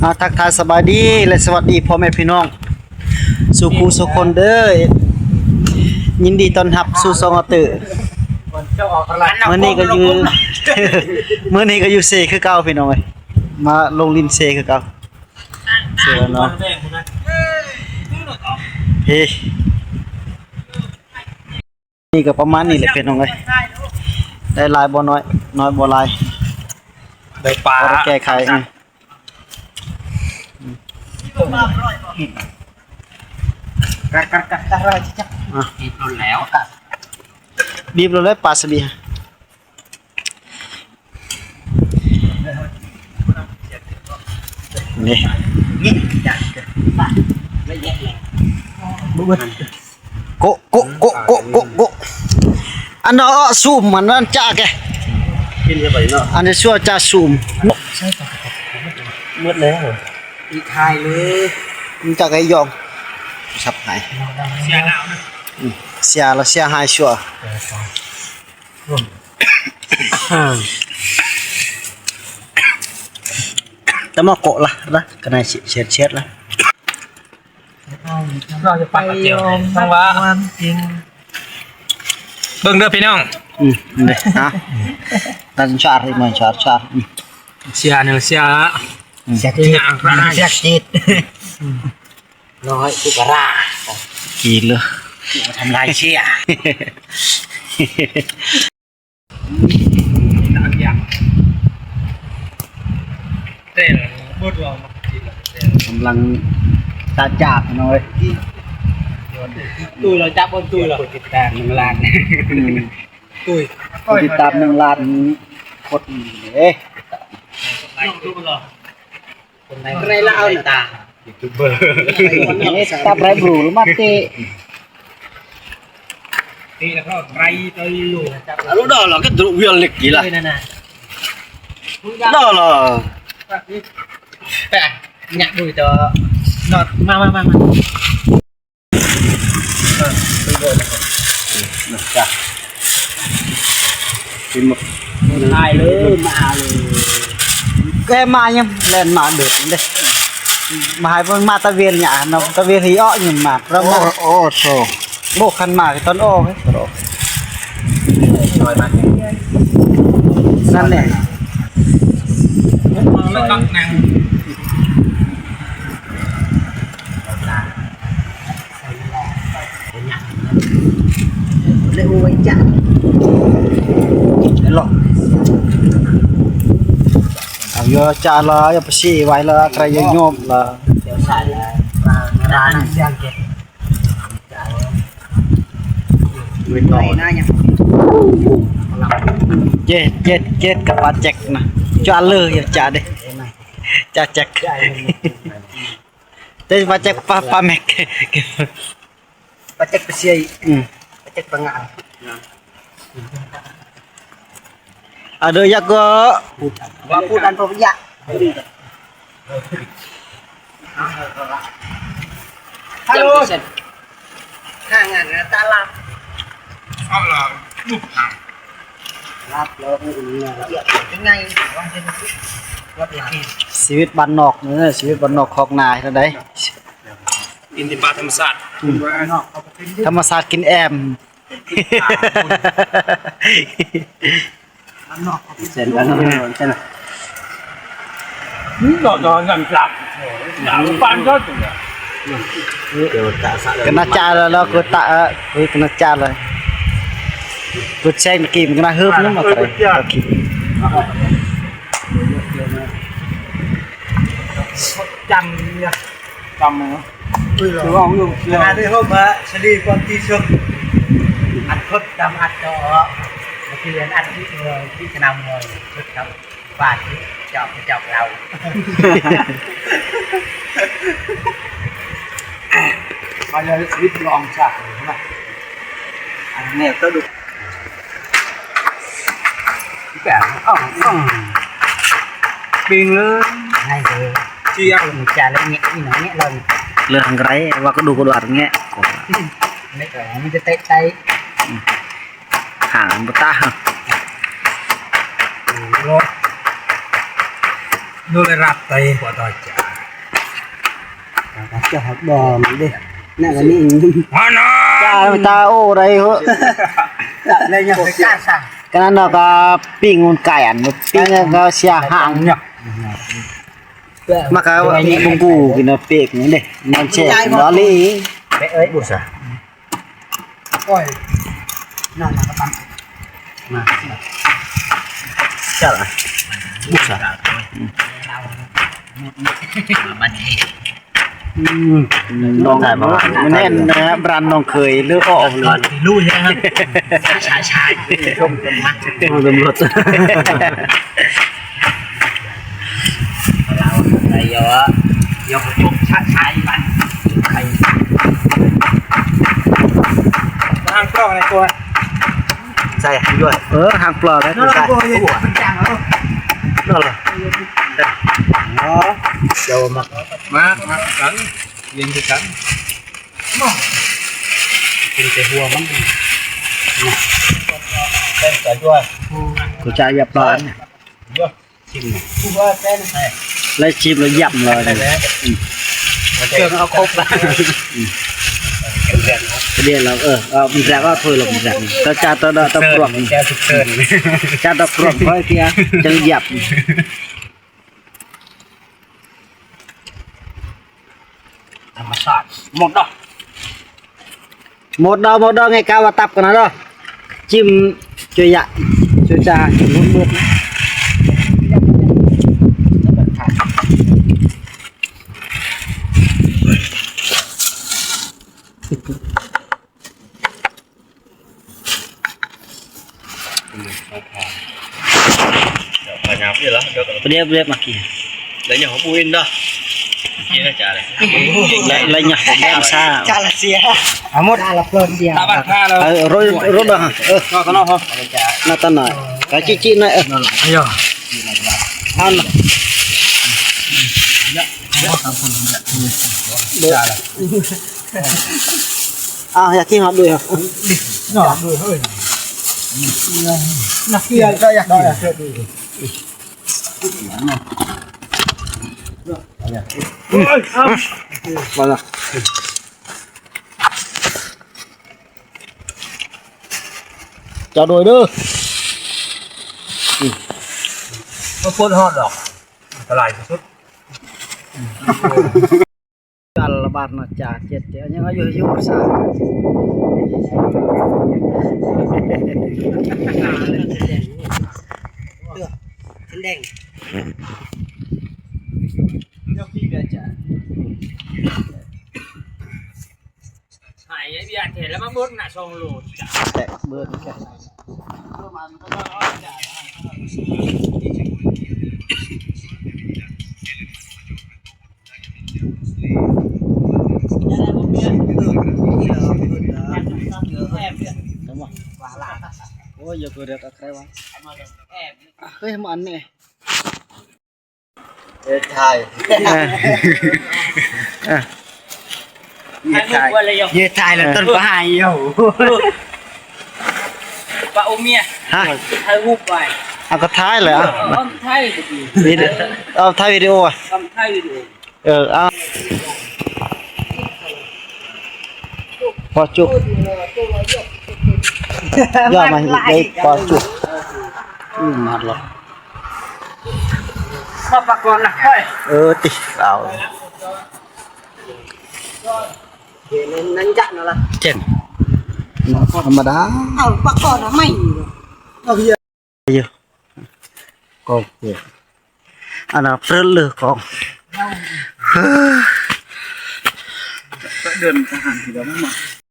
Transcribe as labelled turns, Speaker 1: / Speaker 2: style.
Speaker 1: ทักทายสบายดีและสวัสดีพ่อแม่พี่น้องสุขูสุคนเด้อยินดีต้อนรับสู่ซองอตือมื้อนี้ก็อยู่ มื้อนี้ก็อยู่เซคือเก่าพี่น้องเอ้ยมาลงลินเซคือเก่าเสือเนาะเฮ้นี่ก็ประมาณนี้แหละพี่น้องเอ้ยได้หลายบ่น้อยน้อยบ่หลาย
Speaker 2: ได้ปลา
Speaker 1: แก้ไขกัดอะไรจ๊ะ
Speaker 2: บีบลนแล้ว
Speaker 1: บีบเลยปลาสบีนี่โกอันนั้นซูมมันนั่นจ้าแกอันนี้ชัวจ้าซูมมืดแล้ว
Speaker 2: อีกทายเลย
Speaker 1: มันจะไอ้ยองสับหาย
Speaker 2: เสียหนาวนะ
Speaker 1: เสียแล้วเสียหายชัวแต่มาโกะละนะกันไหนเช็ดละ
Speaker 2: เราจะไปเจียวต้องว่าจริงเบิ่งเด้อพี่น้อง
Speaker 1: นี่ฮะตันชาร์ให้มันชาร์
Speaker 2: เสียเนื้อเสียจีนเสียจีดน้อยกุกระ
Speaker 1: กินเลย
Speaker 2: มาทำลายเชี่ยเต้นพูดเรา
Speaker 1: กำลังตาจับหน่อย
Speaker 2: ตุ้ยเราจับบนตุ้ยเราติดตาม1 ล้านตุ้ย
Speaker 1: ติดตาม1 ล้านคนเลย
Speaker 2: คนไหนละเอาตายูทูบเบอร์
Speaker 1: ตาไบรบลูมาตี
Speaker 2: แล้วก็ไรตัวลู
Speaker 1: lu dah lah kan dulu wheel leg gila dah lah
Speaker 2: แปะหยักดูตัวนอดมา
Speaker 1: จ้ะกินหมด
Speaker 2: ตายเลยมาเลย
Speaker 1: แกมายังเล่นมาเดือดเด้มาให้มันมาตะเวียนเนี่ยเนาะตะเวียนที่อ้ออยู่มาแล้วมาโอ้โธ่โบกคันมาต้นอ้อเฮ้ยนั่นแหละ
Speaker 2: แล้วก็นั่ง
Speaker 1: เลยโอ้ยจัดหรอเอาเยอะจ้าละอย่าไปชี้ไว้ละใครยังโยมละ
Speaker 2: เดี๋ยวใส่ร้านเสียงเจ็ด
Speaker 1: ไม่ต่อนะยังเจ็ดกับปลาแจ็คนะจ้าเลยอย่าจ้าเด้จ้าแจ็คแต่ปลาแจ็คปลาแม็ก
Speaker 2: ปลาแจ็คเสียปลาแจ็คปังงา
Speaker 1: ada ya ke
Speaker 2: wapu dan pepaya halo hangan talap Allah lap loยังไงวัดอีก
Speaker 1: ชีวิตบ้านนอกเนี่ยชีวิตบ้านนอกคอกนาเท่าใด
Speaker 2: อินทิปาธรรมศาสตร์
Speaker 1: ธรรมศาสตร์กินแอม
Speaker 2: เสร็จแล้วใช่ไหมต่อกันกลับปันก็ถึง
Speaker 1: kena cara lah aku tak kena cara aku cek kim kena hub ni mak
Speaker 2: คือว่าอยู่งานที่เขามาชลีก่อนที่สุดอัดคดจำอัดจอมาเรียนอัดที่จะนำเลยชุดครับบ้านที่จอบเรามาเลยชีวิตลองฉากเลยใช่ไหมอันนี้ก็ดูแก่ปิงเลยง่ายเลยเชี่ยวจ่าเลยเงี้ยนี่หน่อยเงี้ยเลย
Speaker 1: เรื่องไรว่าก็ดูกระดาษเงี้ย
Speaker 2: ไม่เกิดมันจะเตะ
Speaker 1: ห่างบุตา
Speaker 2: โล นู่นเลยรับไปหัวต่อจ่า cho học bò mình đi nè là đi
Speaker 1: cha ta ô đây hả
Speaker 2: lên nhau phải cha sang
Speaker 1: cáiนั้นเราก็ปิ้งงูไก่อันปิ้งก็เสียห่าง
Speaker 2: nhở
Speaker 1: มาก็บุงกูกินเอาเป็กนี่เด้มันเจ็บบ่ลี
Speaker 2: bé ơi bùa sao ôi nào nào các bạn mà
Speaker 1: chắc là
Speaker 2: bùa sao bạn
Speaker 1: น้องมันแน่นนะบรันน้องเคยเลือกออกเลย
Speaker 2: lui nha xài xài không cần mắt
Speaker 1: ตำรวจ
Speaker 2: này giờ giờ một chút xài xài bạn thầy hàng pro này cô
Speaker 1: ใช่ด้วยหางปลอดแล้ว
Speaker 2: nó
Speaker 1: ใช่
Speaker 2: là cô gì bên trang đó
Speaker 1: นั่นแหละ
Speaker 2: đó đầu mặt mắt cắn viên thì cắn thì cái hùa mắm đây cả chua
Speaker 1: กูจะหยับปลอด
Speaker 2: chua chim này chua tên này
Speaker 1: แล้วชิมแล้วหยับเลย
Speaker 2: trường ao khúc là
Speaker 1: เดี๋ยวเราเอามันแรกก็ถ้วยลงแรกก็จะต้องกรอบ
Speaker 2: treo thực sơn
Speaker 1: จะต้องกรอบค่อยเพียจังหยับ
Speaker 2: thầm sạt một đó
Speaker 1: หมดดอกไงกาวตับกันนะดอกจิ้มช่วยยะช่วยจ่าลุ้นเลือดนะ
Speaker 3: Ở nhà bây giờ đó, được rồi.
Speaker 1: เรียบมากี่
Speaker 3: Lấy nhà hộp in đó. Kia nó trả này.
Speaker 1: เลยเนี่ยผมไม่ทราบ
Speaker 2: cha là xìa à một là phơn xìa ta bắt ra rồi
Speaker 1: รถอ่ะ
Speaker 2: nó có nó không
Speaker 1: น่าตาหน่อยกะจี้หน่อย
Speaker 2: ayo
Speaker 1: อันอยากกินฮอตด้วยเหรอ
Speaker 2: nhỏ người hơi nó kia đây à đây à
Speaker 1: มาละจะโดยเด้อ
Speaker 2: nó phun hot rồi cái này thì xuất
Speaker 1: การระบาดมาจากเจ็ดยังอายุยุบสาม
Speaker 2: đen nhiều khi về trả
Speaker 4: Hải ấy bị ảnh thể là mắc bốt nạ xong lột
Speaker 1: แตกเบิร์นแค่ โอ้ยอย่าเปิดเด็กใครวะเฮ้ยมันนี่
Speaker 2: thầy
Speaker 4: Hai hút qua lấy
Speaker 2: như thầy là tân có hai yêu
Speaker 4: Và ôm mía
Speaker 1: ฮะ
Speaker 4: Hai hút vài
Speaker 1: เอาก็ท้ายเลยอ่ะ
Speaker 4: Con thay được gì
Speaker 1: วิดีเอาท้ายวิดีโออ่ะ
Speaker 4: Con thay được
Speaker 1: เอาพอจุกย่อมาได้พอจุกมาหรอก
Speaker 4: Mà bà con là thôi
Speaker 1: ติเอา
Speaker 2: nâng chặn nó là
Speaker 1: เจ็ดธรรมดา
Speaker 2: bà con nó mày
Speaker 1: อยู่กองเจ็ดอันนั้นเพิ่นเลยกอง
Speaker 2: เดินทหารthì đó mà